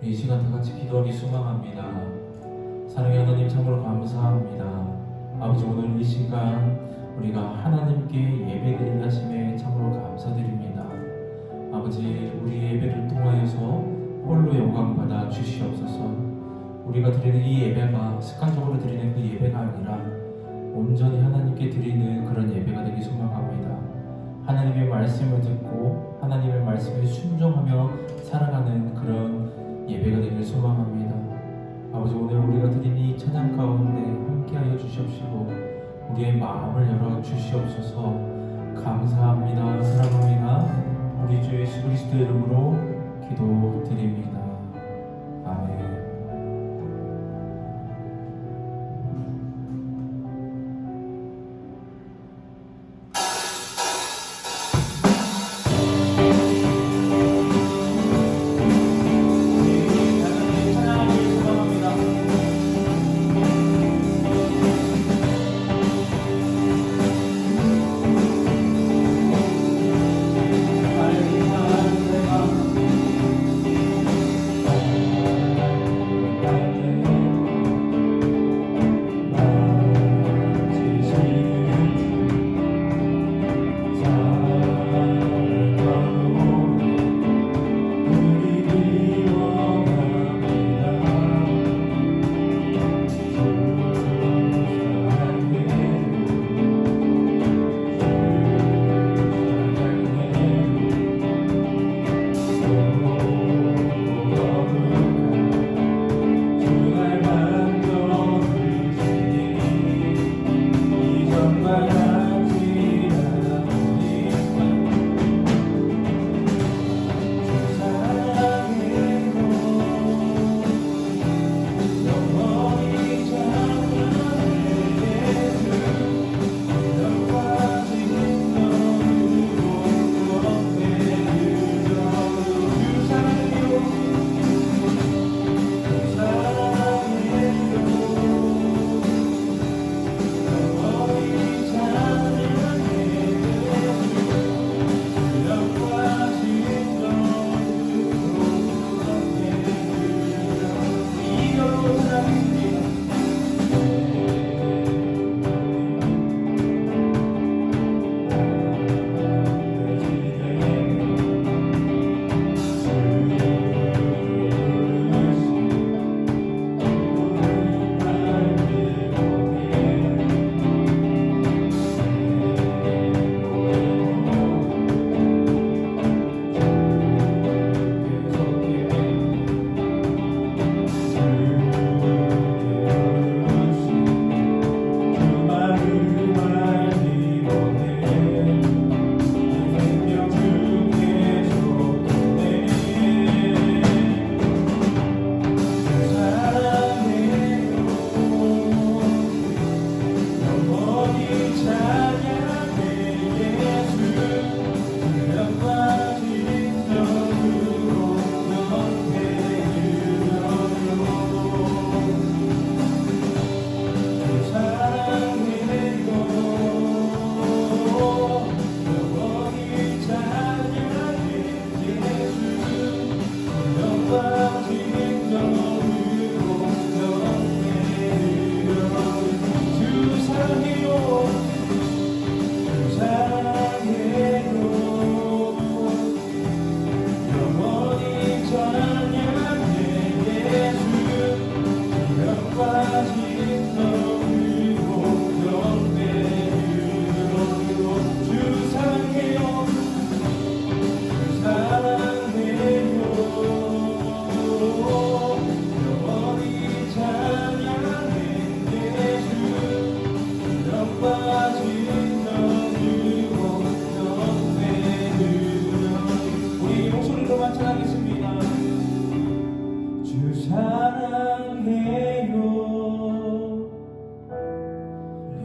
이 시간 다 같이 기도하기 소망합니다. 사랑의 하나님, 참으로 감사합니다. 아버지, 오늘 이 시간 우리가 하나님께 예배드리게 하심에 참으로 감사드립니다. 아버지, 우리 예배를 통하여서 홀로 영광 받아 주시옵소서. 우리가 드리는 이 예배가 습관적으로 드리는 그 예배가 아니라 온전히 하나님께 드리는 그런 예배가 되기 소망합니다. 하나님의 말씀을 듣고 하나님의 말씀에 순종하며 살아가는 그런 예배가 되길 소망합니다. 아버지, 오늘 우리가 드린 이 찬양 가운데 함께하여 주시옵시고 우리의 마음을 열어 주시옵소서. 감사합니다. 사랑합니다. 우리 주 예수 그리스도의 이름으로 기도드립니다. 아멘.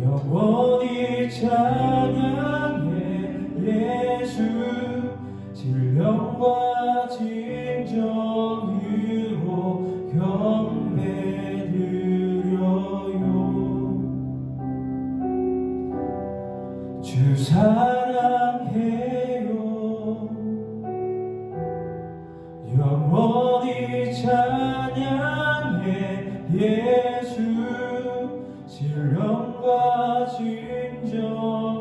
영원히 찬양해 예수. 진령과 진정으로 경배드려요. 주 사랑해요. 영원히 찬양해 예수 신령과 진정으로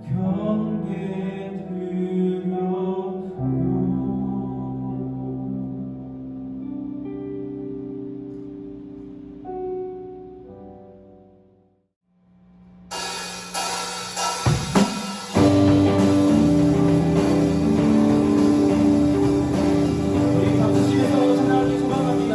경배 드려요. 우리 박수 치면서 찬양하기 소망합니다.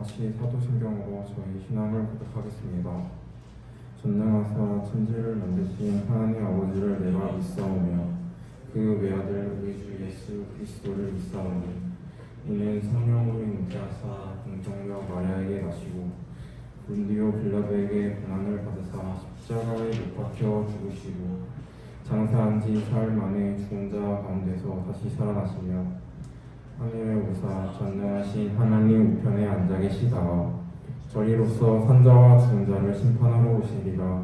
같이 사도신경으로 저희 신앙을 고백하겠습니다. 전능하사 천지를 만드신 하나님 아버지를 내가 믿사오며 그 외아들 우리 주 예수 그리스도를 믿사오니 이는 성령으로 잉태하사 동정녀 마리아에게 나시고 본디오 빌라도에게 고난을 받으사 십자가에 못 박혀 죽으시고 장사한 지 사흘 만에 죽은 자 가운데서 다시 살아나시며 하늘에 오사 전능하신 하나님 우편에 앉아 계시다가 저리로서 산자와 죽은 자를 심판하러 오시리라.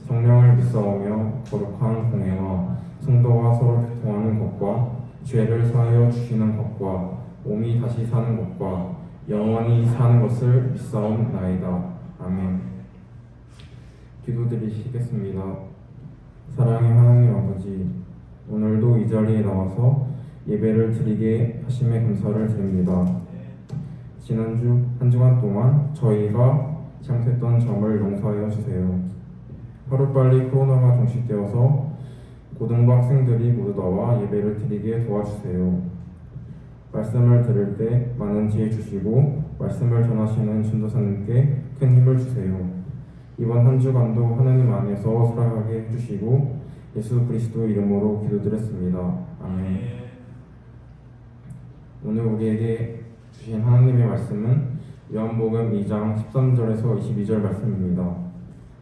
성령을 믿사오며 거룩한 공회와 성도와 서로 교통하는 것과 죄를 사하여 주시는 것과 몸이 다시 사는 것과 영원히 사는 것을 믿사옵나이다. 아멘. 기도드리시겠습니다. 사랑의 하나님 아버지, 오늘도 이 자리에 나와서 예배를 드리게 하심에 감사를 드립니다. 지난주 한 주간 동안 저희가 잘못했던 점을 용서하여 주세요. 하루빨리 코로나가 종식되어서 고등부 학생들이 모두 나와 예배를 드리게 도와주세요. 말씀을 들을 때 많은 지혜 주시고 말씀을 전하시는 전도사님께 큰 힘을 주세요. 이번 한 주간도 하나님 안에서 살아가게 해주시고 예수 그리스도 이름으로 기도드렸습니다. 아멘. 오늘 우리에게 주신 하나님의 말씀은 요한복음 2장 13절에서 22절 말씀입니다.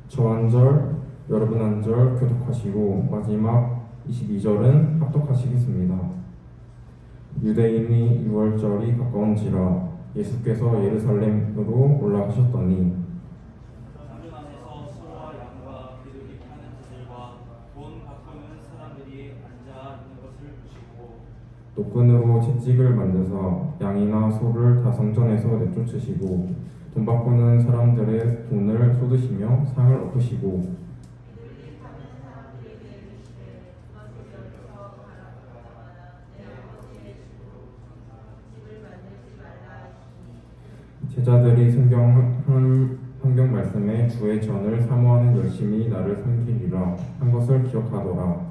저 한 절, 여러분 한 절 교독하시고 마지막 22절은 합독하시겠습니다. 유대인이 6월절이 가까운지라 예수께서 예루살렘으로 올라가셨더니 나중 안에서 소와 양과 비둘기 파는 자들과 돈 바꾸는 사람들이 앉아 있는 것을 보시고 노끈으로 채찍을 만드사 양이나 소를 다 성전에서 내쫓으시고 돈 바꾸는 사람들의 돈을 쏟으시며 상을 엎으시고 제자들이 성경 말씀에 주의 전을 사모하는 열심히 나를 섬기리라 한 것을 기억하더라.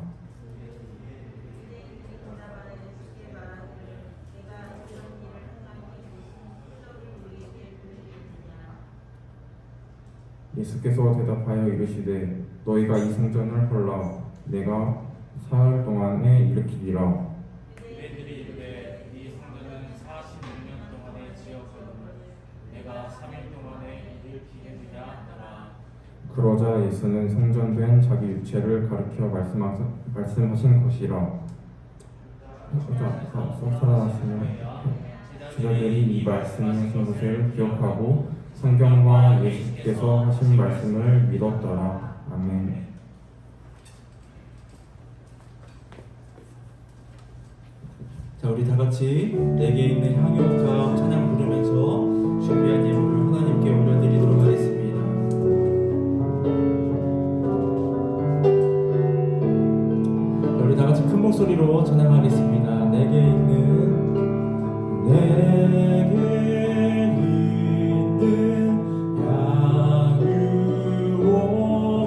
예수께서 대답하여 이르시되 너희가 이 성전을 헐라 내가 사흘 동안에 일으키리라. 유대인들이 이르되 이 성전은 46년 동안에 지었거늘 내가 3일 동안에 일으키겠느냐 하더라. 그러자 예수는 성전된 자기 육체를 가리켜 말씀하신 것이라. 살아나시며 제자들이 이 말씀하신 것을 기억하고 성경과 예수께서 하신 말씀을 믿었더라. 아멘. 자, 우리 다 같이 내게 있는 향유가 찬양 부르면서 준비한 예물을 하나님께 올려드리도록 하겠습니다. 자, 우리 다 같이 큰 목소리로 찬양하겠습니다. 내게 있는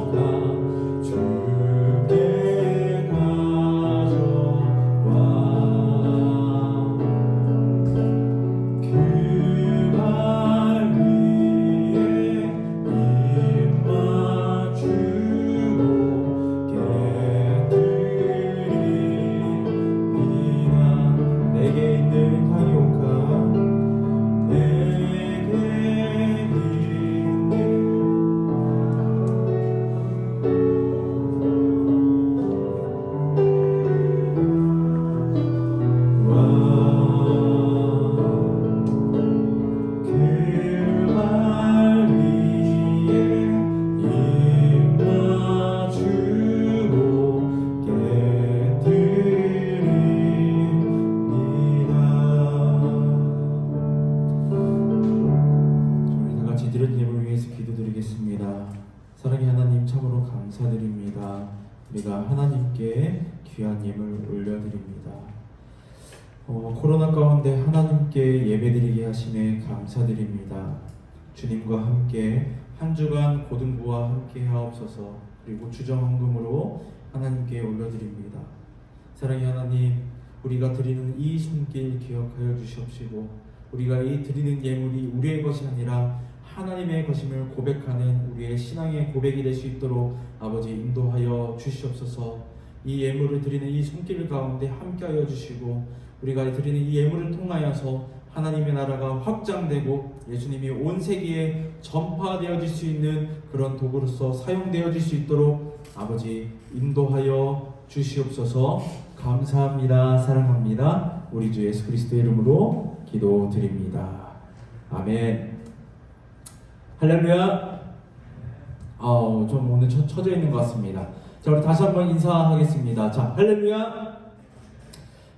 향유가 주께 가져와 그 발 위에 입 맞추고 깨뜨리리라. 내게 있는 향유가 사랑의 하나님, 참으로 감사드립니다. 우리가 하나님께 귀한 예물 올려드립니다. 코로나 가운데 하나님께 예배드리게 하심에 감사드립니다. 주님과 함께 한 주간 고등부와 함께 하옵소서. 그리고 주정헌금으로 하나님께 올려드립니다. 사랑의 하나님, 우리가 드리는 이 손길 기억하여 주시옵시고 우리가 이 드리는 예물이 우리의 것이 아니라 하나님의 것임을 고백하는 우리의 신앙의 고백이 될 수 있도록 아버지 인도하여 주시옵소서. 이 예물을 드리는 이 손길 가운데 함께하여 주시고 우리가 드리는 이 예물을 통하여서 하나님의 나라가 확장되고 예수님이 온 세계에 전파되어질 수 있는 그런 도구로서 사용되어질 수 있도록 아버지 인도하여 주시옵소서. 감사합니다. 사랑합니다. 우리 주 예수 그리스도의 이름으로 기도드립니다. 아멘. 할렐루야. 좀 오늘 처져 있는 것 같습니다. 자, 우리 다시 한번 인사하겠습니다. 자, 할렐루야.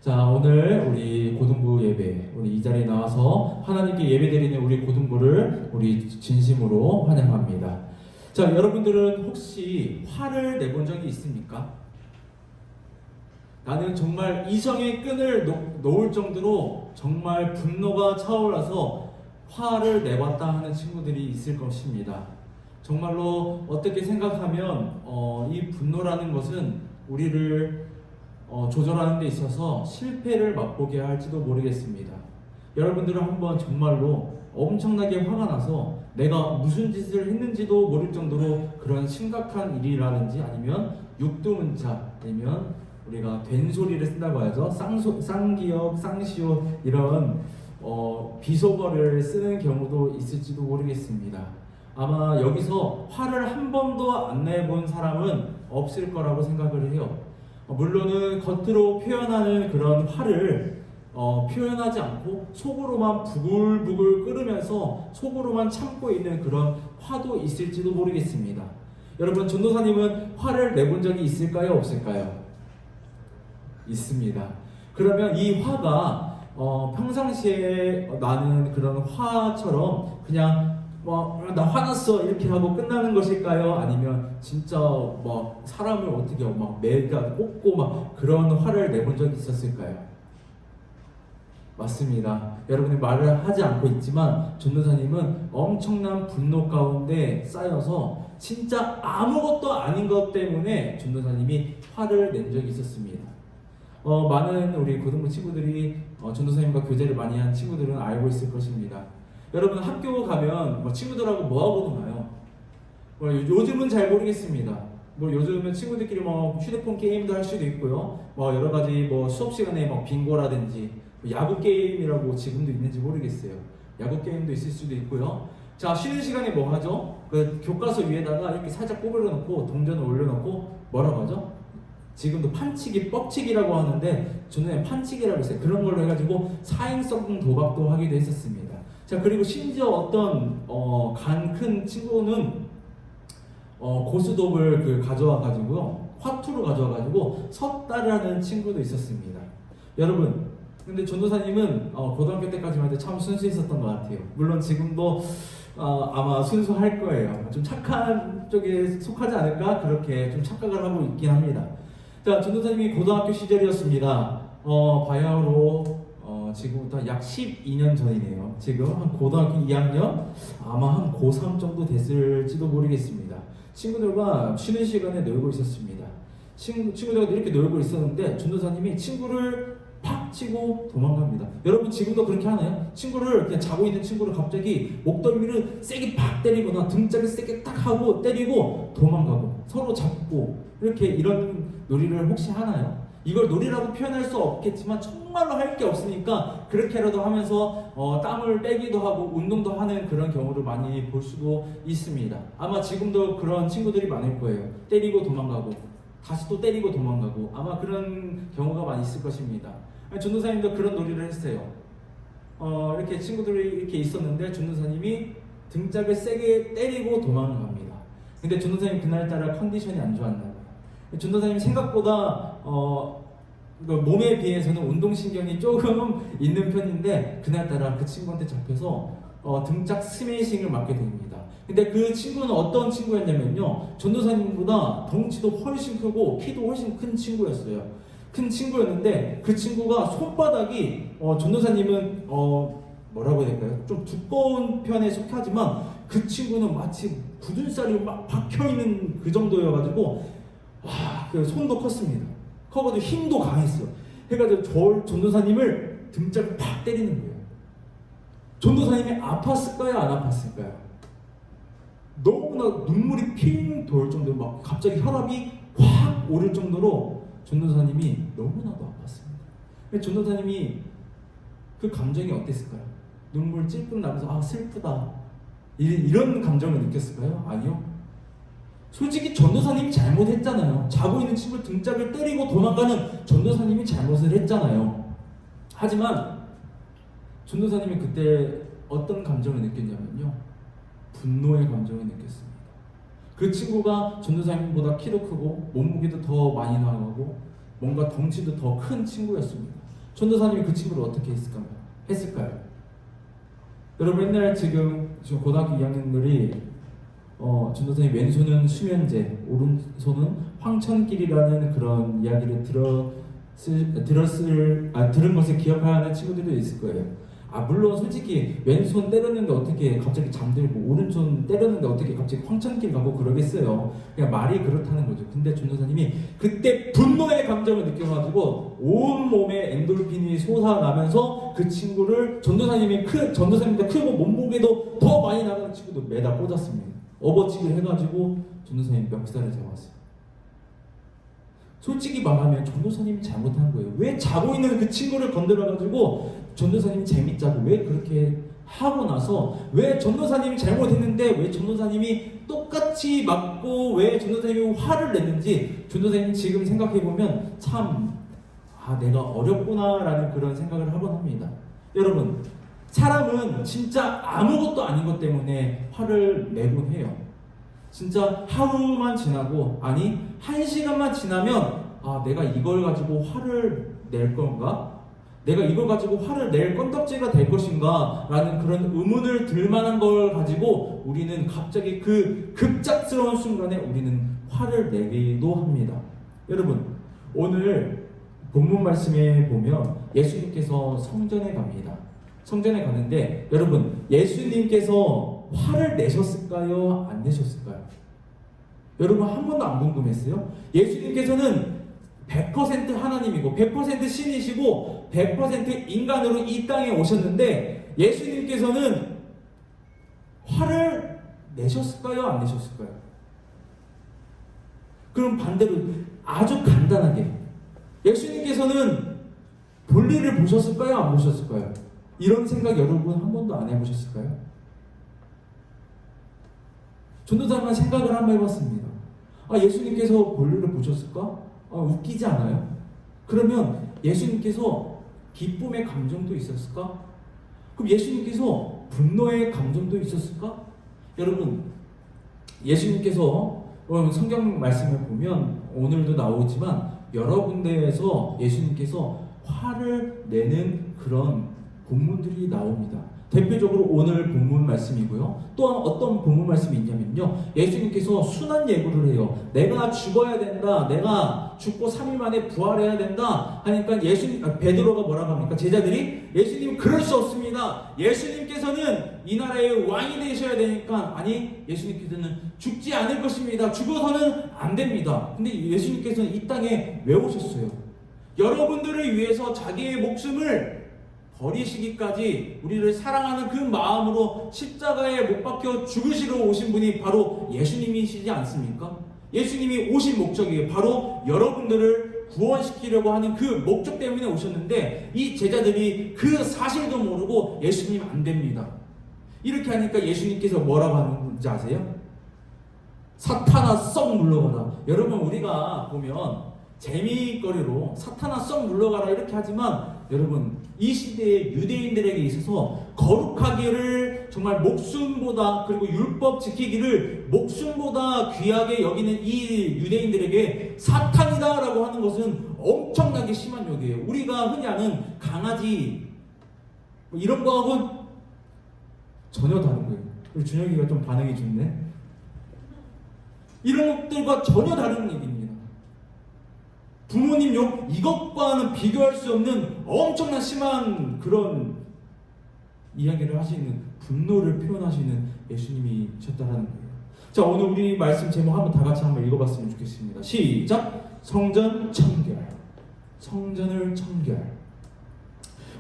자, 오늘 우리 고등부 예배, 우리 이 자리에 나와서 하나님께 예배드리는 우리 고등부를 우리 진심으로 환영합니다. 자, 여러분들은 혹시 화를 내본 적이 있습니까? 나는 정말 이성의 끈을 놓을 정도로 정말 분노가 차올라서 화를 내봤다 하는 친구들이 있을 것입니다. 정말로 어떻게 생각하면 이 분노라는 것은 우리를 조절하는 데 있어서 실패를 맛보게 할지도 모르겠습니다. 여러분들은 한번 정말로 엄청나게 화가 나서 내가 무슨 짓을 했는지도 모를 정도로 그런 심각한 일이라든지 아니면 육두문자 아니면 우리가 된소리를 쓴다고 하죠. 쌍기역, 쌍시옷 이런 비속어를 쓰는 경우도 있을지도 모르겠습니다. 아마 여기서 화를 한 번도 안 내본 사람은 없을 거라고 생각을 해요. 물론은 겉으로 표현하는 그런 화를 표현하지 않고 속으로만 부글부글 끓으면서 속으로만 참고 있는 그런 화도 있을지도 모르겠습니다. 여러분, 전도사님은 화를 내본 적이 있을까요? 없을까요? 있습니다. 그러면 이 화가 평상시에 나는 그런 화처럼 그냥 나 화났어 이렇게 하고 끝나는 것일까요? 아니면 진짜 막 사람을 어떻게 막 매가 꽂고 막 그런 화를 내본 적이 있었을까요? 맞습니다. 여러분이 말을 하지 않고 있지만 전도사님은 엄청난 분노 가운데 쌓여서 진짜 아무것도 아닌 것 때문에 전도사님이 화를 낸 적이 있었습니다. 많은 우리 고등부 친구들이 전도사님과 교제를 많이 한 친구들은 알고 있을 것입니다. 여러분 학교 가면 친구들하고 뭐하고 노나요? 요즘은 잘 모르겠습니다. 요즘은 친구들끼리 휴대폰 게임도 할 수도 있고요. 여러 가지 수업 시간에 빙고라든지 야구 게임이라고 지금도 있는지 모르겠어요. 야구 게임도 있을 수도 있고요. 자, 쉬는 시간에 뭐 하죠? 그 교과서 위에다가 이렇게 살짝 꼬부려 놓고 동전을 올려놓고 뭐라고 하죠? 지금도 판치기, 뻑치기라고 하는데 저는 판치기라고 했어요. 그런 걸로 해가지고 사행성 도박도 하기도 했었습니다. 자, 그리고 심지어 어떤 간 큰 친구는 고스톱을 가져와가지고요, 화투로 가져와가지고 섰다를 하는 친구도 있었습니다. 여러분, 근데 전도사님은 고등학교 때까지만 해도 참 순수했었던 것 같아요. 물론 지금도 아마 순수할 거예요. 좀 착한 쪽에 속하지 않을까 그렇게 좀 착각을 하고 있긴 합니다. 자, 전도사님이 고등학교 시절이었습니다. 바야흐로 지금부터 약 12년 전이네요. 지금 한 고등학교 2학년, 아마 한 고3 정도 됐을지도 모르겠습니다. 친구들과 쉬는 시간에 놀고 있었습니다. 친구들과 이렇게 놀고 있었는데 전도사님이 친구를 팍 치고 도망갑니다. 여러분 지금도 그렇게 하나요? 친구를 그냥 자고 있는 친구를 갑자기 목덜미를 세게 팍 때리거나 등짝을 세게 딱 하고 때리고 도망가고 서로 잡고 이렇게 이런 놀이를 혹시 하나요? 이걸 놀이라고 표현할 수 없겠지만 정말로 할 게 없으니까 그렇게라도 하면서 땀을 빼기도 하고 운동도 하는 그런 경우를 많이 볼 수도 있습니다. 아마 지금도 그런 친구들이 많을 거예요. 때리고 도망가고 다시 또 때리고 도망가고 아마 그런 경우가 많이 있을 것입니다. 전도사님도 그런 놀이를 했어요. 이렇게 친구들이 이렇게 있었는데 전도사님이 등짝을 세게 때리고 도망갑니다. 근데 전도사님 그날따라 컨디션이 안 좋았나 봐요. 전도사님 생각보다 몸에 비해서는 운동신경이 조금 있는 편인데 그날따라 그 친구한테 잡혀서 등짝 스매싱을 맞게 됩니다. 근데 그 친구는 어떤 친구였냐면요, 전도사님보다 덩치도 훨씬 크고 키도 훨씬 큰 친구였어요. 큰 친구였는데 그 친구가 손바닥이 전도사님은 뭐라고 해야 될까요? 좀 두꺼운 편에 속하지만 그 친구는 마치 굳은 쌀이 막 박혀있는 그 정도여가지고 그 손도 컸습니다. 커가지고 힘도 강했어. 해가지고 전도사님을 등짝을 팍 때리는 거예요. 전도사님이 아팠을까요? 안 아팠을까요? 너무나 눈물이 핑 돌 정도로 막 갑자기 혈압이 확 오를 정도로 전도사님이 너무나도 아팠습니다. 근데 전도사님이 그 감정이 어땠을까요? 눈물 찔끔 나면서 아 슬프다 이런 감정을 느꼈을까요? 아니요. 솔직히 전도사님이 잘못했잖아요. 자고 있는 친구 등짝을 때리고 도망가는 전도사님이 잘못을 했잖아요. 하지만 전도사님이 그때 어떤 감정을 느꼈냐면요, 분노의 감정을 느꼈습니다. 그 친구가 전도사님보다 키도 크고 몸무게도 더 많이 나가고 뭔가 덩치도 더 큰 친구였습니다. 전도사님이 그 친구를 어떻게 했을까요? 여러분 옛날 지금 고등학교 2학년들이 전도사님 왼손은 수면제, 오른손은 황천길이라는 그런 이야기를 들은 것을 기억하는 친구들도 있을 거예요. 물론 솔직히 왼손 때렸는데 어떻게 갑자기 잠들고 오른손 때렸는데 어떻게 갑자기 황천길 가고 그러겠어요. 그냥 말이 그렇다는 거죠. 근데 전도사님이 그때 분노의 감정을 느껴가지고 온 몸에 엔돌핀이 솟아나면서 그 친구를 전도사님보다 크고 몸무게도 더 많이 나가는 친구도 매다 꽂았습니다. 업어치기를 해가지고 전도사님 멱살을 잡았어요. 솔직히 말하면 전도사님이 잘못한 거예요. 왜 자고 있는 그 친구를 건드려가지고 전도사님이 재밌자고 왜 그렇게 하고 나서 왜 전도사님이 잘못했는데 왜 전도사님이 똑같이 맞고 왜 전도사님이 화를 냈는지 전도사님이 지금 생각해보면 참 내가 어렵구나라는 그런 생각을 하곤 합니다. 여러분 사람은 진짜 아무것도 아닌 것 때문에 화를 내곤 해요. 진짜 하루만 지나고 아니 1시간만 지나면 내가 이걸 가지고 화를 낼 건가? 내가 이걸 가지고 화를 낼 건덕지가 될 것인가? 라는 그런 의문을 들 만한 걸 가지고 우리는 갑자기 그 급작스러운 순간에 우리는 화를 내기도 합니다. 여러분 오늘 본문 말씀에 보면 예수님께서 성전에 갑니다. 성전에 가는데 여러분 예수님께서 화를 내셨을까요? 안 내셨을까요? 여러분 한 번도 안 궁금했어요? 예수님께서는 100% 하나님이고 100% 신이시고 100% 인간으로 이 땅에 오셨는데 예수님께서는 화를 내셨을까요? 안 내셨을까요? 그럼 반대로 아주 간단하게 예수님께서는 볼일을 보셨을까요? 안 보셨을까요? 이런 생각 여러분 한 번도 안 해보셨을까요? 전도사님은 생각을 한번 해봤습니다. 예수님께서 볼일을 보셨을까? 웃기지 않아요? 그러면 예수님께서 기쁨의 감정도 있었을까? 그럼 예수님께서 분노의 감정도 있었을까? 여러분 예수님께서 성경 말씀을 보면 오늘도 나오지만 여러 군데에서 예수님께서 화를 내는 그런 본문들이 나옵니다. 대표적으로 오늘 본문 말씀이고요. 또한 어떤 본문 말씀이 있냐면요. 예수님께서 순환 예고를 해요. 내가 죽어야 된다. 내가 죽고 3일 만에 부활해야 된다. 하니까 베드로가 뭐라고 합니까? 제자들이 예수님 그럴 수 없습니다. 예수님께서는 이 나라의 왕이 되셔야 되니까 아니 예수님께서는 죽지 않을 것입니다. 죽어서는 안 됩니다. 근데 예수님께서는 이 땅에 왜 오셨어요? 여러분들을 위해서 자기의 목숨을 버리시기까지 우리를 사랑하는 그 마음으로 십자가에 못 박혀 죽으시러 오신 분이 바로 예수님이시지 않습니까? 예수님이 오신 목적이 바로 여러분들을 구원시키려고 하는 그 목적 때문에 오셨는데 이 제자들이 그 사실도 모르고 예수님 안 됩니다. 이렇게 하니까 예수님께서 뭐라고 하는지 아세요? 사탄아 썩 물러가라. 여러분 우리가 보면 재미거리로 사탄아 썩 물러가라 이렇게 하지만 여러분 이 시대의 유대인들에게 있어서 거룩하기를 정말 목숨보다 그리고 율법 지키기를 목숨보다 귀하게 여기는 이 유대인들에게 사탄이다 라고 하는 것은 엄청나게 심한 욕이에요. 우리가 흔히 아는 강아지 이런 거하고는 전혀 다른 거예요. 우리 준혁이가 좀 반응이 좋네. 이런 것들과 전혀 다른 얘기입니다. 부모님 욕 이것과는 비교할 수 없는 엄청난 심한 그런 이야기를 하시는 분노를 표현하시는 예수님이셨다는 거예요. 자 오늘 우리 말씀 제목 한번 다 같이 한번 읽어봤으면 좋겠습니다. 시작. 성전 청결. 성전을 청결.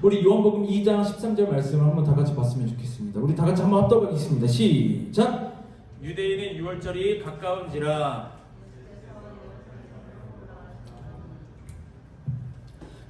우리 요한복음 2장 13절 말씀을 한번 다 같이 봤으면 좋겠습니다. 우리 다 같이 한번 합독하겠습니다. 시작. 유대인의 유월절이 가까운지라.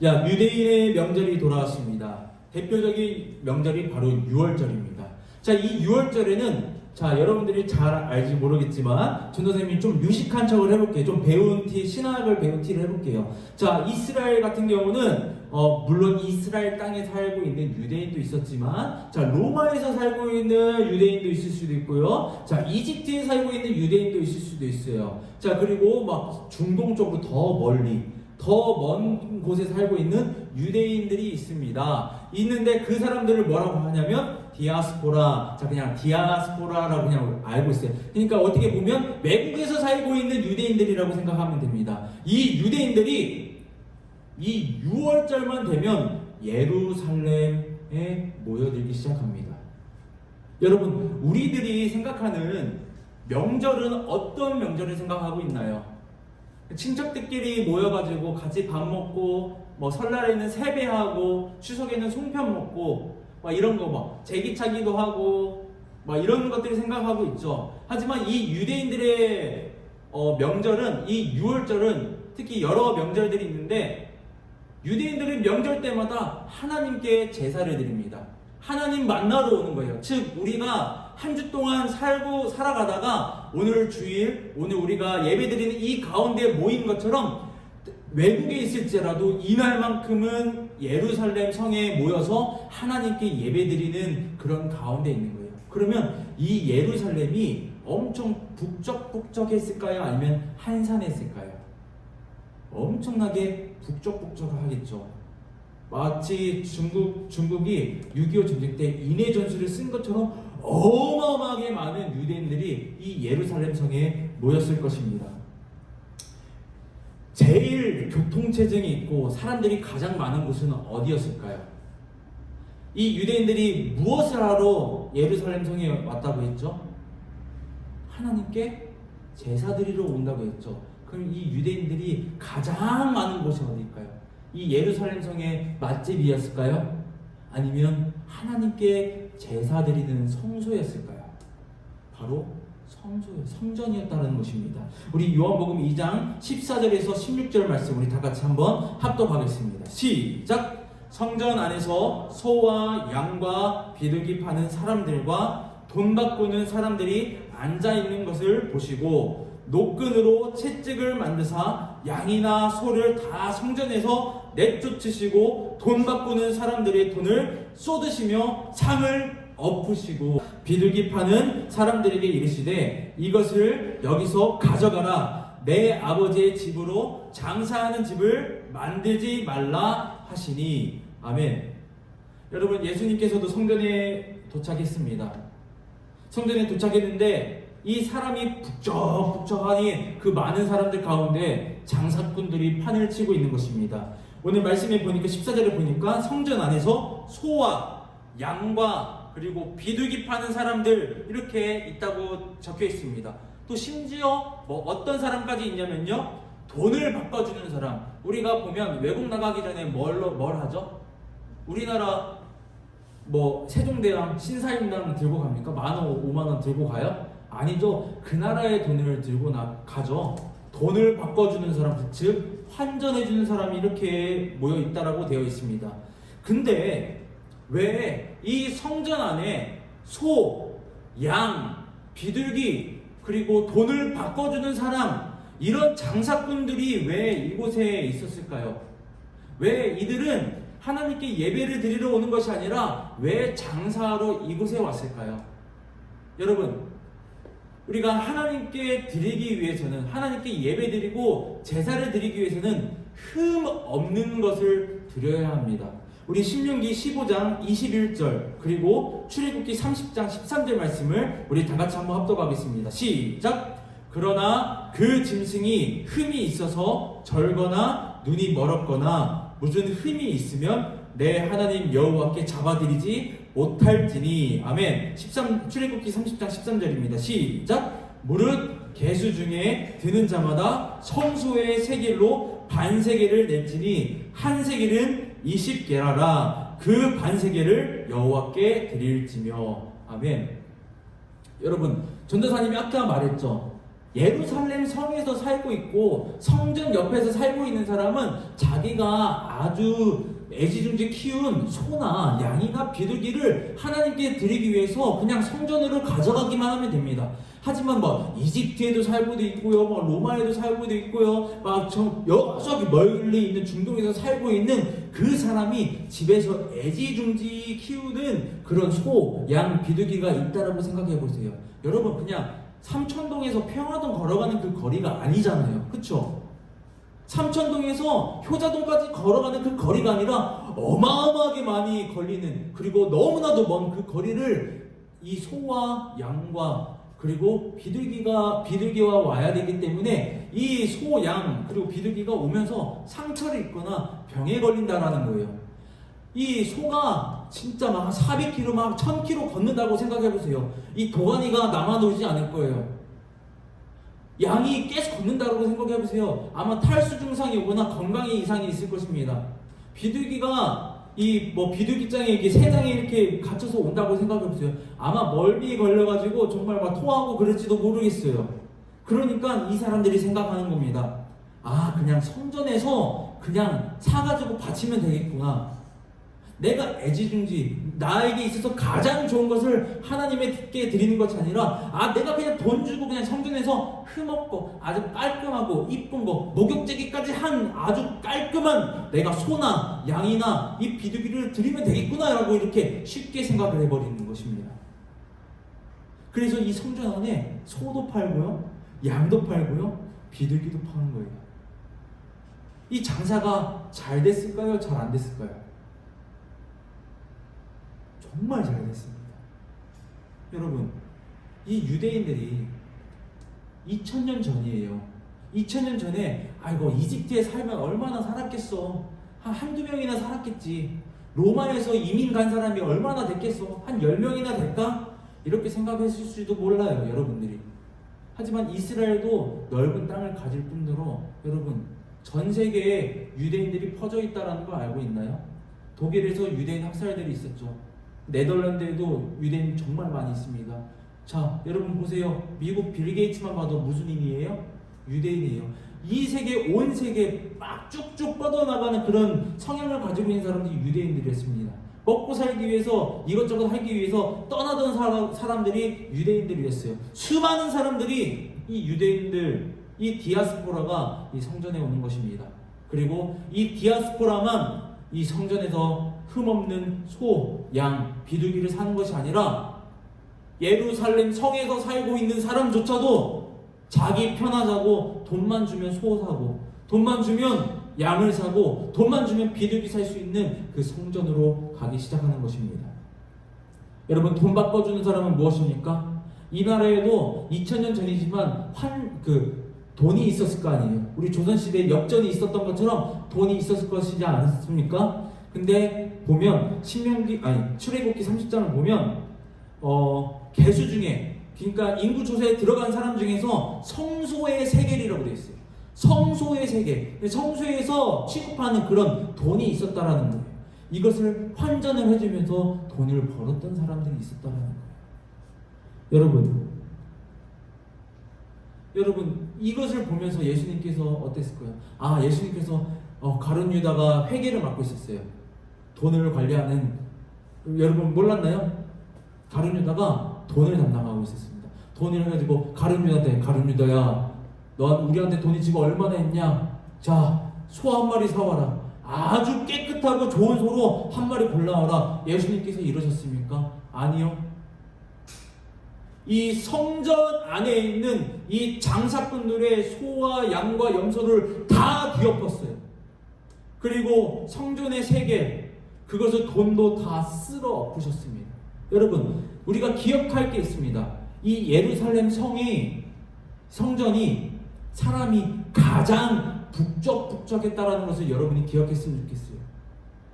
자, 유대인의 명절이 돌아왔습니다. 대표적인 명절이 바로 유월절입니다. 자, 이 유월절에는 자, 여러분들이 잘 알지 모르겠지만 전 선생님이 좀 유식한 척을 해볼게요. 좀 배운 티, 신학을 배운 티를 해볼게요. 자, 이스라엘 같은 경우는 물론 이스라엘 땅에 살고 있는 유대인도 있었지만, 자, 로마에서 살고 있는 유대인도 있을 수도 있고요. 자, 이집트에 살고 있는 유대인도 있을 수도 있어요. 자, 그리고 막 중동 쪽으로 더 멀리, 더 먼 곳에 살고 있는 유대인들이 있습니다. 있는데 그 사람들을 뭐라고 하냐면 디아스포라. 자, 그냥 디아스포라라고 그냥 알고 있어요. 그러니까 어떻게 보면 외국에서 살고 있는 유대인들이라고 생각하면 됩니다. 이 유대인들이 이 6월절만 되면 예루살렘에 모여들기 시작합니다. 여러분, 우리들이 생각하는 명절은 어떤 명절을 생각하고 있나요? 친척들끼리 모여가지고 같이 밥 먹고, 뭐 설날에는 세배하고, 추석에는 송편 먹고, 막 이런 거 막 제기차기도 하고, 막 이런 것들을 생각하고 있죠. 하지만 이 유대인들의 명절은, 이 6월절은 특히 여러 명절들이 있는데, 유대인들은 명절 때마다 하나님께 제사를 드립니다. 하나님 만나러 오는 거예요. 즉, 우리가 한 주 동안 살아가다가 오늘 주일, 오늘 우리가 예배드리는 이 가운데 모인 것처럼 외국에 있을지라도 이날만큼은 예루살렘 성에 모여서 하나님께 예배드리는 그런 가운데 있는 거예요. 그러면 이 예루살렘이 엄청 북적북적했을까요? 아니면 한산했을까요? 엄청나게 북적북적하겠죠. 마치 중국이 6.25 전쟁 때 인해 전술을 쓴 것처럼 어마어마하게 많은 유대인들이 이 예루살렘 성에 모였을 것입니다. 제일 교통체증이 있고 사람들이 가장 많은 곳은 어디였을까요? 이 유대인들이 무엇을 하러 예루살렘 성에 왔다고 했죠? 하나님께 제사 드리러 온다고 했죠. 그럼 이 유대인들이 가장 많은 곳이 어디일까요? 이 예루살렘 성의 맛집이었을까요? 아니면 하나님께 제사 드리는 성소였을까요? 바로 성전이었다는 것입니다. 우리 요한복음 2장 14절에서 16절 말씀 우리 다 같이 한번 합독하겠습니다. 시작! 성전 안에서 소와 양과 비둘기 파는 사람들과 돈 바꾸는 사람들이 앉아있는 것을 보시고 노끈으로 채찍을 만드사 양이나 소를 다 성전에서 내쫓으시고 돈 바꾸는 사람들의 돈을 쏟으시며 상을 엎으시고 비둘기 파는 사람들에게 이르시되 이것을 여기서 가져가라. 내 아버지의 집으로 장사하는 집을 만들지 말라 하시니. 아멘. 여러분, 예수님께서도 성전에 도착했습니다. 성전에 도착했는데 이 사람이 북적북적하니 그 많은 사람들 가운데 장사꾼들이 판을 치고 있는 것입니다. 오늘 말씀에 보니까 14절에 보니까 성전 안에서 소와 양과 그리고 비둘기 파는 사람들 이렇게 있다고 적혀 있습니다. 또 심지어 뭐 어떤 사람까지 있냐면요, 돈을 바꿔주는 사람. 우리가 보면 외국 나가기 전에 뭘 하죠? 우리나라 뭐 세종대왕 신사임당 들고 갑니까? 10,000원, 50,000원 들고 가요? 아니죠. 그 나라의 돈을 들고 가죠. 돈을 바꿔주는 사람, 즉 환전해주는 사람이 이렇게 모여 있다라고 되어 있습니다. 근데 왜 이 성전 안에 소, 양, 비둘기 그리고 돈을 바꿔주는 사람, 이런 장사꾼들이 왜 이곳에 있었을까요? 왜 이들은 하나님께 예배를 드리러 오는 것이 아니라 왜 장사하러 이곳에 왔을까요? 여러분, 우리가 하나님께 드리기 위해서는, 하나님께 예배 드리고 제사를 드리기 위해서는 흠 없는 것을 드려야 합니다. 우리 신명기 15장 21절 그리고 출애굽기 30장 13절 말씀을 우리 다 같이 한번 합독하겠습니다. 시작! 그러나 그 짐승이 흠이 있어서 절거나 눈이 멀었거나 무슨 흠이 있으면 내 하나님 여호와께 잡아드리지 못할지니. 아멘. 출애굽기 30장 13절입니다. 시작! 무릇 계수 중에 드는 자마다 성소의 세길로 반세겔을 낼지니 한 세겔은 20게라라. 그 반세겔을 여호와께 드릴지며. 아멘. 여러분, 전도사님이 아까 말했죠. 예루살렘 성에서 살고 있고 성전 옆에서 살고 있는 사람은 자기가 아주 애지중지 키운 소나 양이나 비둘기를 하나님께 드리기 위해서 그냥 성전으로 가져가기만 하면 됩니다. 하지만 뭐 이집트에도 살고도 있고요, 뭐 로마에도 살고도 있고요, 막 저기 멀리 있는 중동에서 살고 있는 그 사람이 집에서 애지중지 키우는 그런 소, 양, 비둘기가 있다라고 생각해 보세요. 여러분, 그냥 삼천동에서 평화동 걸어가는 그 거리가 아니잖아요. 그쵸? 삼천동에서 효자동까지 걸어가는 그 거리가 아니라 어마어마하게 많이 걸리는, 그리고 너무나도 먼 그 거리를 이 소와 양과 그리고 비둘기와 와야 되기 때문에 이 소, 양 그리고 비둘기가 오면서 상처를 입거나 병에 걸린다라는 거예요. 이 소가 진짜 막 400km 막 1000km 걷는다고 생각해 보세요. 이 도가니가 남아돌지 않을 거예요. 양이 계속 걷는다고 생각해 보세요. 아마 탈수 증상이 오거나 건강에 이상이 있을 것입니다. 비둘기가 비둘기장에 이렇게 새장에 이렇게 갇혀서 온다고 생각해 보세요. 아마 멀미에 걸려가지고 정말 막 토하고 그럴지도 모르겠어요. 그러니까 이 사람들이 생각하는 겁니다. 아, 그냥 성전에서 그냥 사가지고 바치면 되겠구나. 내가 애지중지 나에게 있어서 가장 좋은 것을 하나님께 드리는 것이 아니라 내가 그냥 돈 주고 그냥 성전에서 흠없고 아주 깔끔하고 이쁜 거 목욕제기까지 한 아주 깔끔한 내가 소나 양이나 이 비둘기를 드리면 되겠구나 라고 이렇게 쉽게 생각을 해버리는 것입니다. 그래서 이 성전 안에 소도 팔고요, 양도 팔고요, 비둘기도 파는 거예요. 이 장사가 잘 됐을까요? 잘 안 됐을까요? 정말 잘 됐습니다. 여러분, 이 유대인들이 2000년 전이에요. 2000년 전에 이집트에 살면 얼마나 살았겠어. 한두 명이나 살았겠지. 로마에서 이민 간 사람이 얼마나 됐겠어. 한 10명이나 될까? 이렇게 생각했을 수도 몰라요, 여러분들이. 하지만 이스라엘도 넓은 땅을 가질 뿐더러 여러분, 전 세계에 유대인들이 퍼져 있다는 걸 알고 있나요? 독일에서 유대인 학살들이 있었죠. 네덜란드에도 유대인 정말 많이 있습니다. 자, 여러분 보세요. 미국 빌 게이츠만 봐도 무슨 인이에요? 유대인이에요. 이 세계, 온 세계 막 쭉쭉 뻗어나가는 그런 성향을 가지고 있는 사람들이 유대인들이었습니다. 먹고 살기 위해서, 이것저것 하기 위해서 떠나던 사람들이 유대인들이었어요. 수많은 사람들이 이 유대인들, 이 디아스포라가 이 성전에 오는 것입니다. 그리고 이 디아스포라만 이 성전에서 흠없는 소, 양, 비둘기를 사는 것이 아니라 예루살렘 성에서 살고 있는 사람조차도 자기 편하자고 돈만 주면 소 사고, 돈만 주면 양을 사고, 돈만 주면 비둘기 살 수 있는 그 성전으로 가기 시작하는 것입니다. 여러분, 돈 바꿔주는 사람은 무엇입니까? 이 나라에도 2000년 전이지만 돈이 있었을 거 아니에요. 우리 조선시대에 역전이 있었던 것처럼 돈이 있었을 것이지 않았습니까? 근데 보면 출애굽기 30장을 보면 개수 중에, 그러니까 인구 조사에 들어간 사람 중에서 성소의 세겔이라고 되어 있어요. 성소의 세겔, 성소에서 취급하는 그런 돈이 있었다라는 거예요. 이것을 환전을 해주면서 돈을 벌었던 사람들이 있었다라는 거예요. 여러분 이것을 보면서 예수님께서 어땠을까요? 예수님께서 가룟 유다가 회계를 맡고 있었어요. 돈을 관리하는, 여러분 몰랐나요? 가룟 유다가 돈을 담당하고 있었습니다. 돈을 해가지고 가룟 유다야, 넌 우리한테 돈이 지금 얼마나 했냐? 자, 소 한 마리 사와라. 아주 깨끗하고 좋은 소로 한 마리 골라와라. 예수님께서 이러셨습니까? 아니요. 이 성전 안에 있는 이 장사꾼들의 소와 양과 염소를 다 뒤엎었어요. 그리고 성전의 세계, 그것을 돈도 다 쓸어 엎으셨습니다. 여러분, 우리가 기억할 게 있습니다. 이 예루살렘 성전이 사람이 가장 북적북적했다라는 것을 여러분이 기억했으면 좋겠어요.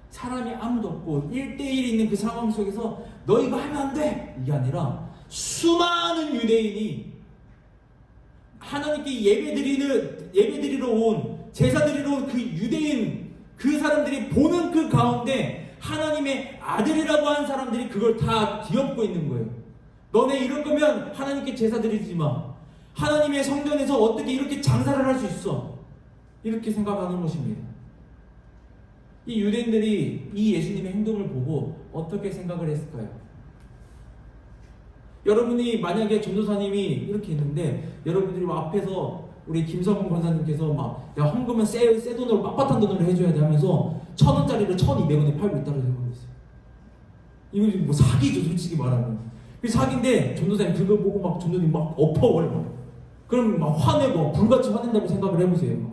사람이 아무도 없고 1대1 있는 그 상황 속에서 너 이거 하면 안 돼! 이게 아니라 수많은 유대인이 하나님께 예배드리러 온 제사 드리러 그 유대인 그 사람들이 보는 그 가운데 하나님의 아들이라고 하는 사람들이 그걸 다 뒤엎고 있는 거예요. 너네 이럴 거면 하나님께 제사 드리지 마. 하나님의 성전에서 어떻게 이렇게 장사를 할 수 있어? 이렇게 생각하는 것입니다. 이 유대인들이 이 예수님의 행동을 보고 어떻게 생각을 했을까요? 여러분이 만약에 전도사님이 이렇게 있는데 여러분들이 앞에서 우리 김성훈 권사님께서 막 야 헌금은 새 돈으로 빳빳한 돈으로 해줘야 돼 하면서 1,000원짜리를 1,200원에 팔고 있다고 생각했어요. 이거 뭐 사기죠, 솔직히 말하면. 그 사기인데 전도사님 그거 보고 막 전도사님 막 엎어버려. 그럼 막 화내고 불같이 화낸다고 생각을 해보세요.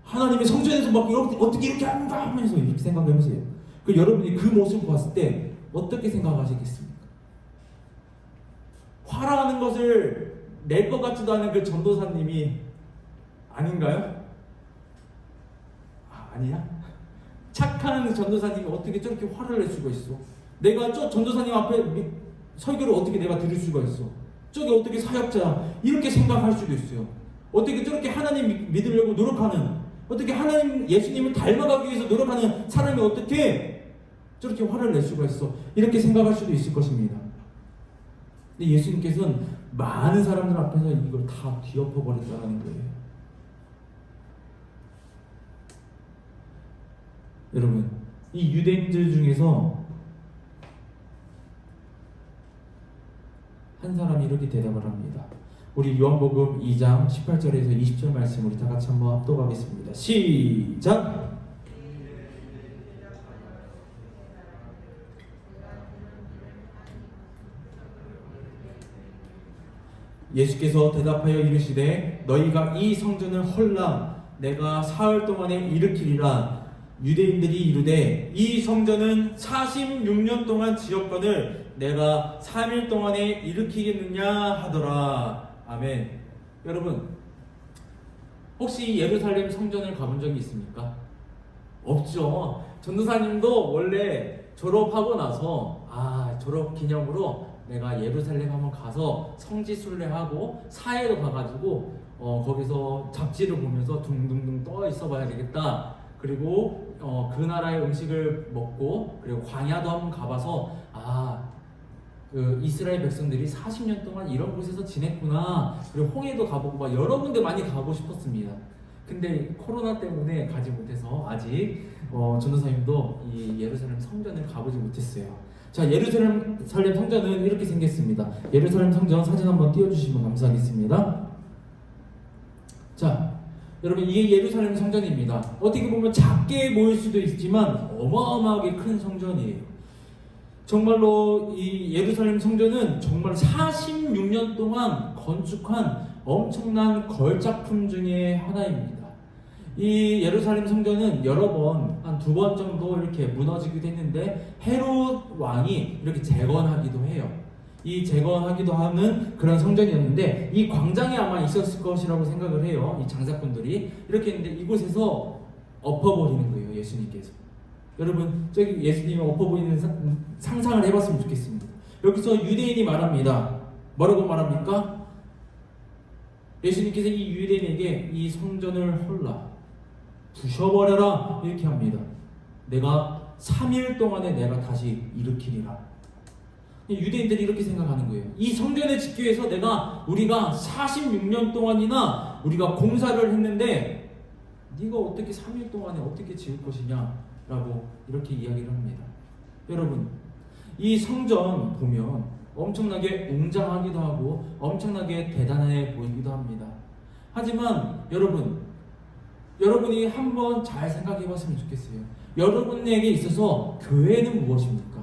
하나님의 성전에서 막 이렇게, 어떻게 이렇게 한다 하면서 이렇게 생각해보세요. 그 여러분이 그 모습을 봤을 때 어떻게 생각하시겠습니까? 화라는 것을 낼 것 같지도 않은 그 전도사님이 아닌가요? 아니야? 착한 전도사님이 어떻게 저렇게 화를 낼 수가 있어? 내가 저 전도사님 앞에 설교를 어떻게 내가 들을 수가 있어? 저게 어떻게 사역자 이렇게 생각할 수도 있어요. 어떻게 저렇게 하나님 믿으려고 노력하는, 어떻게 하나님 예수님을 닮아가기 위해서 노력하는 사람이 어떻게 저렇게 화를 낼 수가 있어? 이렇게 생각할 수도 있을 것입니다. 근데 예수님께서는 많은 사람들 앞에서 이걸 다 뒤엎어 버렸다는 거예요. 여러분, 이 유대인들 중에서 한 사람이 이렇게 대답을 합니다. 우리 요한복음 2장 18절에서 20절 말씀 우리 다 같이 한번 합독하겠습니다. 시작! 예수께서 대답하여 이르시되 너희가 이 성전을 헐라 내가 사흘 동안에 일으키리라. 유대인들이 이르되 이 성전은 46년 동안 지었거늘 내가 3일 동안에 일으키겠느냐 하더라. 아멘. 여러분, 혹시 예루살렘 성전을 가본 적이 있습니까? 없죠. 전도사님도 원래 졸업하고 나서 졸업 기념으로 내가 예루살렘 한번 가서 성지 순례하고 사해로 가가지고 거기서 잡지를 보면서 둥둥둥 떠 있어 봐야 되겠다. 그리고 그 나라의 음식을 먹고 그리고 광야도 한번 가봐서 그 이스라엘 백성들이 40년 동안 이런 곳에서 지냈구나. 그리고 홍해도 가보고 막 여러 군데 많이 가고 싶었습니다. 근데 코로나 때문에 가지 못해서 아직 전도사님도 이 예루살렘 성전을 가보지 못했어요. 자, 예루살렘 성전은 이렇게 생겼습니다. 예루살렘 성전 사진 한번 띄워주시면 감사하겠습니다. 자, 여러분, 이게 예루살렘 성전입니다. 어떻게 보면 작게 보일 수도 있지만 어마어마하게 큰 성전이에요. 정말로 이 예루살렘 성전은 정말 46년 동안 건축한 엄청난 걸작품 중에 하나입니다. 이 예루살렘 성전은 여러 번, 한 2번 정도 이렇게 무너지기도 했는데 헤롯 왕이 이렇게 재건하기도 해요. 이 재건하기도 하는 그런 성전이었는데 이 광장에 아마 있었을 것이라고 생각을 해요. 이 장사꾼들이 이렇게 했는데 이곳에서 엎어버리는 거예요, 예수님께서. 여러분, 저기 예수님이 엎어버리는 상상을 해봤으면 좋겠습니다. 여기서 유대인이 말합니다. 뭐라고 말합니까? 예수님께서 이 유대인에게 이 성전을 헐라, 부셔버려라 이렇게 합니다. 내가 3일 동안에 내가 다시 일으키리라. 유대인들이 이렇게 생각하는 거예요. 이 성전을 짓기 위해서 우리가 46년 동안이나 우리가 공사를 했는데 네가 어떻게 3일 동안에 어떻게 지을 것이냐 라고 이렇게 이야기를 합니다. 여러분, 이 성전 보면 엄청나게 웅장하기도 하고 엄청나게 대단해 보이기도 합니다. 하지만 여러분이 한번 잘 생각해 봤으면 좋겠어요. 여러분에게 있어서 교회는 무엇입니까?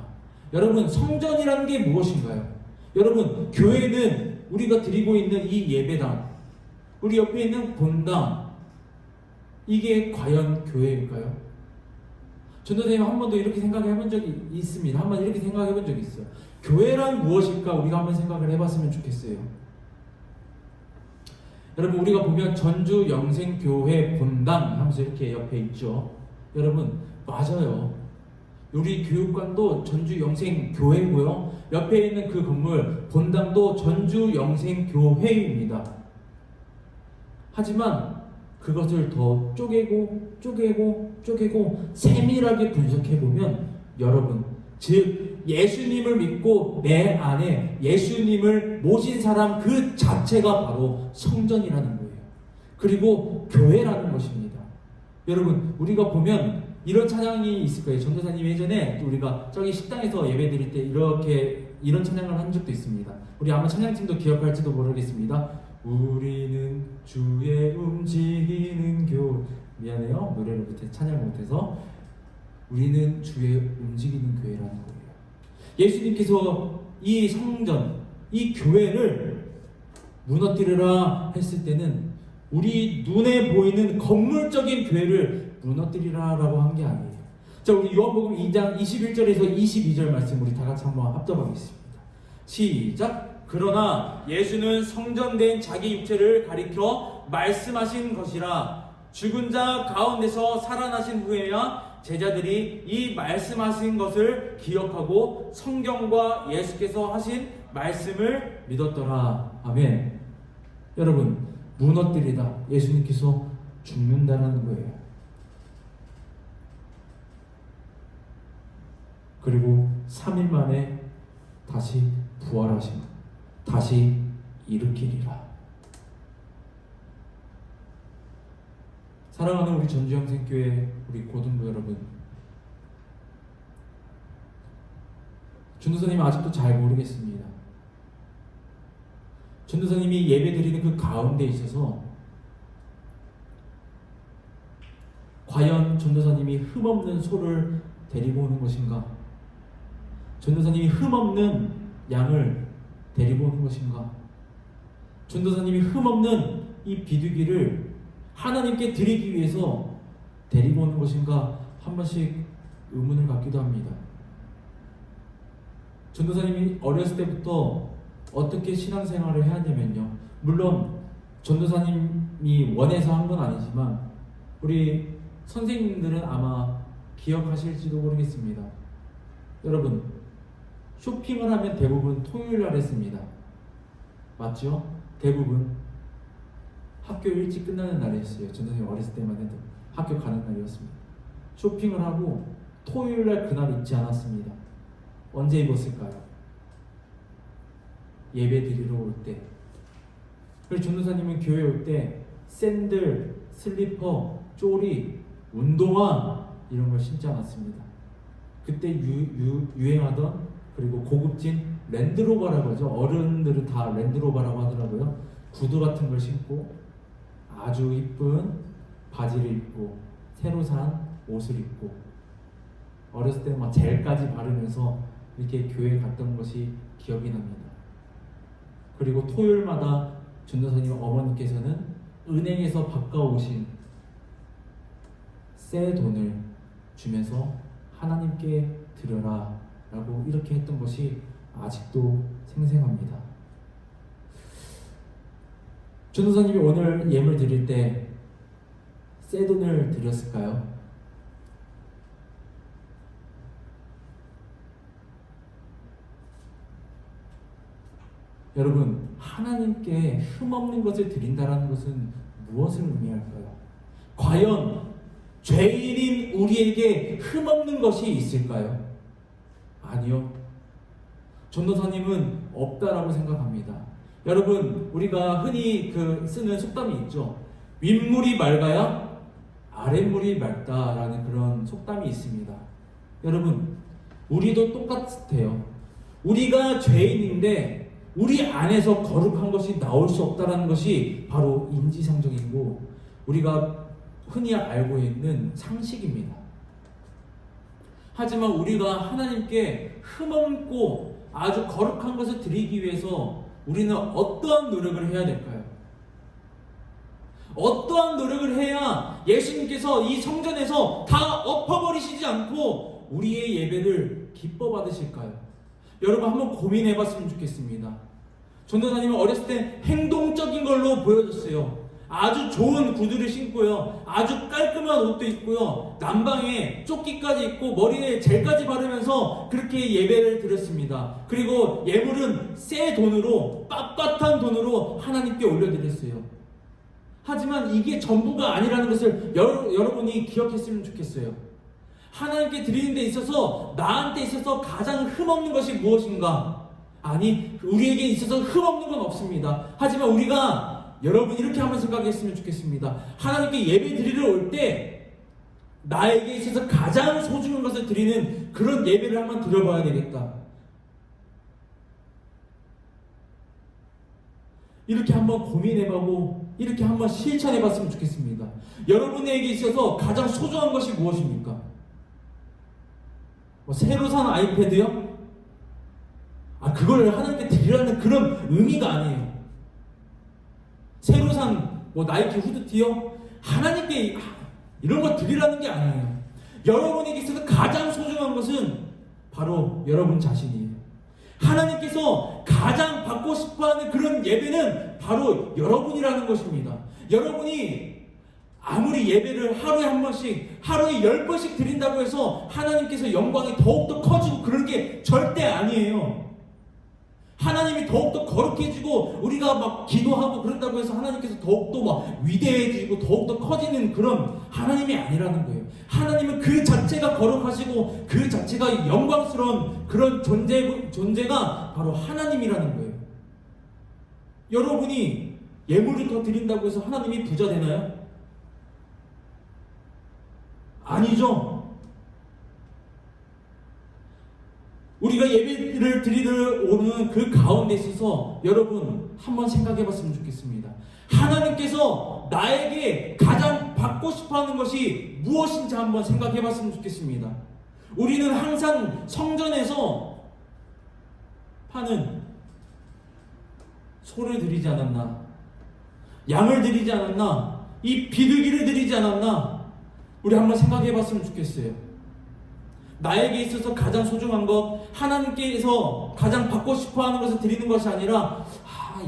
여러분, 성전이라는 게 무엇인가요? 여러분, 교회는 우리가 드리고 있는 이 예배당, 우리 옆에 있는 본당, 이게 과연 교회일까요? 전도사님 한 번도 이렇게 생각해 본 적이 있습니다. 한 번 이렇게 생각해 본 적이 있어요. 교회란 무엇일까? 우리가 한번 생각을 해봤으면 좋겠어요. 여러분, 우리가 보면 전주 영생교회 본당 하면서 이렇게 옆에 있죠. 여러분, 맞아요. 우리 교육관도 전주 영생교회고요. 옆에 있는 그 건물 본당도 전주 영생교회입니다. 하지만 그것을 더 쪼개고 세밀하게 분석해 보면 여러분, 즉 예수님을 믿고 내 안에 예수님을 모신 사람 그 자체가 바로 성전이라는 거예요. 그리고 교회라는 것입니다. 여러분, 우리가 보면 이런 찬양이 있을 거예요. 전도사님 예전에 또 우리가 저기 식당에서 예배 드릴 때 이런 찬양을 한 적도 있습니다. 우리 아마 찬양팀도 기억할지도 모르겠습니다. 우리는 주의 움직이는 미안해요. 노래를 못해 찬양을 못해서. 우리는 주의 움직이는 교회라는 거예요. 예수님께서 이 성전, 이 교회를 무너뜨리라 했을 때는 우리 눈에 보이는 건물적인 교회를 무너뜨리라라고 한 게 아니에요. 자, 우리 요한복음 2장 21절에서 22절 말씀 우리 다 같이 한번 합독하겠습니다. 시작. 그러나 예수는 성전된 자기 육체를 가리켜 말씀하신 것이라. 죽은 자 가운데서 살아나신 후에야 제자들이 이 말씀하신 것을 기억하고 성경과 예수께서 하신 말씀을 믿었더라. 아멘. 여러분, 무너뜨리다. 예수님께서 죽는다는 거예요. 그리고 3일 만에 다시 부활하신 것. 다시 일으키리라. 사랑하는 우리 전주영생교회 우리 고등부 여러분, 전도사님 아직도 잘 모르겠습니다. 전도사님이 예배 드리는 그 가운데 있어서 과연 전도사님이 흠없는 소를 데리고 오는 것인가? 전도사님이 흠없는 양을 데리고 오는 것인가? 전도사님이 흠없는 이 비둘기를 하나님께 드리기 위해서 데리고 오는 것인가? 한 번씩 의문을 갖기도 합니다. 전도사님이 어렸을 때부터 어떻게 신앙생활을 해왔냐면요, 물론 전도사님이 원해서 한 건 아니지만 우리 선생님들은 아마 기억하실지도 모르겠습니다. 여러분, 쇼핑을 하면 대부분 토요일날 했습니다. 맞죠? 대부분 학교 일찍 끝나는 날이었어요. 전도사님 어렸을 때만 해도 학교 가는 날이었습니다. 쇼핑을 하고 토요일날 그날 입지 않았습니다. 언제 입었을까요? 예배 드리러 올 때. 그래서 전도사님은 교회 올 때 샌들, 슬리퍼, 쪼리, 운동화 이런 걸 신지 않았습니다. 그때 유행하던, 그리고 고급진 랜드로버라고 하죠. 어른들은 다 랜드로버라고 하더라고요. 구두 같은 걸 신고 아주 이쁜 바지를 입고 새로 산 옷을 입고 어렸을 때 막 젤까지 바르면서 이렇게 교회 갔던 것이 기억이 납니다. 그리고 토요일마다 전도사님 어머니께서는 은행에서 바꿔오신 새 돈을 주면서 하나님께 드려라 라고 이렇게 했던 것이 아직도 생생합니다. 전도사님이 오늘 예물 드릴 때 새 돈을 드렸을까요? 여러분, 하나님께 흠없는 것을 드린다는 것은 무엇을 의미할까요? 과연 죄인인 우리에게 흠없는 것이 있을까요? 아니요. 전도사님은 없다라고 생각합니다. 여러분, 우리가 흔히 쓰는 속담이 있죠. 윗물이 맑아야 아랫물이 맑다라는 그런 속담이 있습니다. 여러분, 우리도 똑같아요. 우리가 죄인인데 우리 안에서 거룩한 것이 나올 수 없다는 것이 바로 인지상정이고 우리가 흔히 알고 있는 상식입니다. 하지만 우리가 하나님께 흠없고 아주 거룩한 것을 드리기 위해서 우리는 어떠한 노력을 해야 될까요? 어떠한 노력을 해야 예수님께서 이 성전에서 다 엎어버리시지 않고 우리의 예배를 기뻐 받으실까요? 여러분, 한번 고민해 봤으면 좋겠습니다. 전도사님은 어렸을 때 행동적인 걸로 보여줬어요. 아주 좋은 구두를 신고요, 아주 깔끔한 옷도 입고요, 난방에 조끼까지 입고 머리에 젤까지 바르면서 그렇게 예배를 드렸습니다. 그리고 예물은 새 돈으로, 빳빳한 돈으로 하나님께 올려드렸어요. 하지만 이게 전부가 아니라는 것을 여러분이 기억했으면 좋겠어요. 하나님께 드리는 데 있어서 나한테 있어서 가장 흠없는 것이 무엇인가? 아니, 우리에게 있어서 흠없는 건 없습니다. 하지만 우리가 여러분 이렇게 한번 생각했으면 좋겠습니다. 하나님께 예배 드리러 올 때 나에게 있어서 가장 소중한 것을 드리는 그런 예배를 한번 드려봐야 되겠다. 이렇게 한번 고민해보고 이렇게 한번 실천해봤으면 좋겠습니다. 여러분에게 있어서 가장 소중한 것이 무엇입니까? 새로 산 아이패드요? 그걸 하나님께 드리라는 그런 의미가 아니에요. 새로 산 나이키 후드티요? 하나님께 이런 거 드리라는 게 아니에요. 여러분에게 있어서 가장 소중한 것은 바로 여러분 자신이에요. 하나님께서 가장 받고 싶어하는 그런 예배는 바로 여러분이라는 것입니다. 여러분이 아무리 예배를 하루에 한 번씩, 하루에 10번씩 드린다고 해서 하나님께서 영광이 더욱더 커지고 그런 게 절대 아니에요. 하나님이 더욱더 거룩해지고 우리가 막 기도하고 그런다고 해서 하나님께서 더욱더 막 위대해지고 더욱더 커지는 그런 하나님이 아니라는 거예요. 하나님은 그 자체가 거룩하시고 그 자체가 영광스러운 그런 존재가 바로 하나님이라는 거예요. 여러분이 예물을 더 드린다고 해서 하나님이 부자 되나요? 아니죠. 우리가 예배를 드리러 오는 그 가운데 있어서 여러분 한번 생각해 봤으면 좋겠습니다. 하나님께서 나에게 가장 받고 싶어하는 것이 무엇인지 한번 생각해 봤으면 좋겠습니다. 우리는 항상 성전에서 파는 소를 드리지 않았나? 양을 드리지 않았나? 이 비둘기를 드리지 않았나? 우리 한번 생각해 봤으면 좋겠어요. 나에게 있어서 가장 소중한 것, 하나님께서 가장 받고 싶어하는 것을 드리는 것이 아니라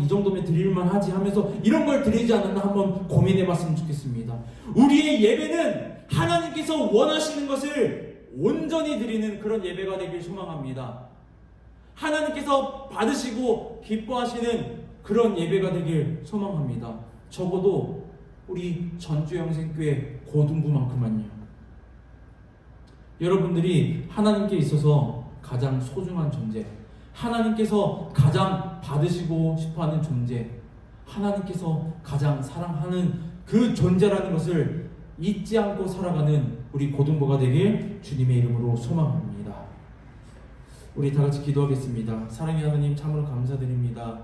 이 정도면 드릴만 하지 하면서 이런 걸 드리지 않았나 한번 고민해 봤으면 좋겠습니다. 우리의 예배는 하나님께서 원하시는 것을 온전히 드리는 그런 예배가 되길 소망합니다. 하나님께서 받으시고 기뻐하시는 그런 예배가 되길 소망합니다. 적어도 우리 전주영생교회 고등부만큼만요. 여러분들이 하나님께 있어서 가장 소중한 존재, 하나님께서 가장 받으시고 싶어하는 존재, 하나님께서 가장 사랑하는 그 존재라는 것을 잊지 않고 살아가는 우리 고등부가 되길 주님의 이름으로 소망합니다. 우리 다 같이 기도하겠습니다. 사랑의 하나님, 참으로 감사드립니다.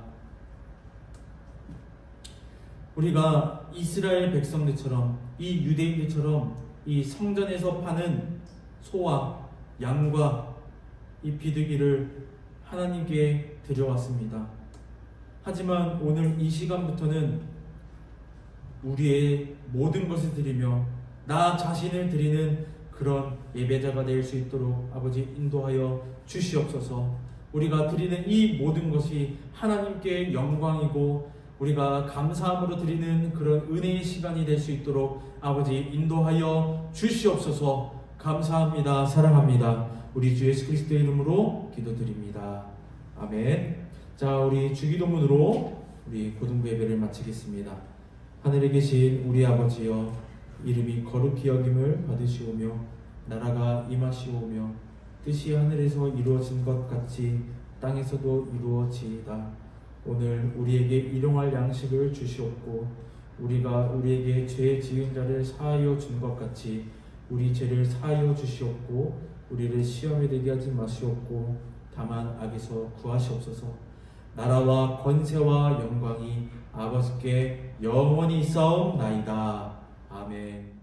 우리가 이스라엘 백성들처럼, 이 유대인들처럼 이 성전에서 파는 소와 양과 이 비둘기를 하나님께 드려왔습니다. 하지만 오늘 이 시간부터는 우리의 모든 것을 드리며 나 자신을 드리는 그런 예배자가 될 수 있도록 아버지 인도하여 주시옵소서. 우리가 드리는 이 모든 것이 하나님께 영광이고 우리가 감사함으로 드리는 그런 은혜의 시간이 될 수 있도록 아버지 인도하여 주시옵소서. 감사합니다. 사랑합니다. 우리 주 예수 그리스도의 이름으로 기도드립니다. 아멘. 자, 우리 주기도문으로 우리 고등부 예배를 마치겠습니다. 하늘에 계신 우리 아버지여, 이름이 거룩히 여김을 받으시오며 나라가 임하시오며 뜻이 하늘에서 이루어진 것 같이 땅에서도 이루어지이다. 오늘 우리에게 일용할 양식을 주시옵고 우리가 우리에게 죄 지은 자를 사하여 준 것 같이 우리 죄를 사하여 주시옵고 우리를 시험에 들게 하지 마시옵고 다만 악에서 구하시옵소서. 나라와 권세와 영광이 아버지께 영원히 있사옵나이다. 아멘.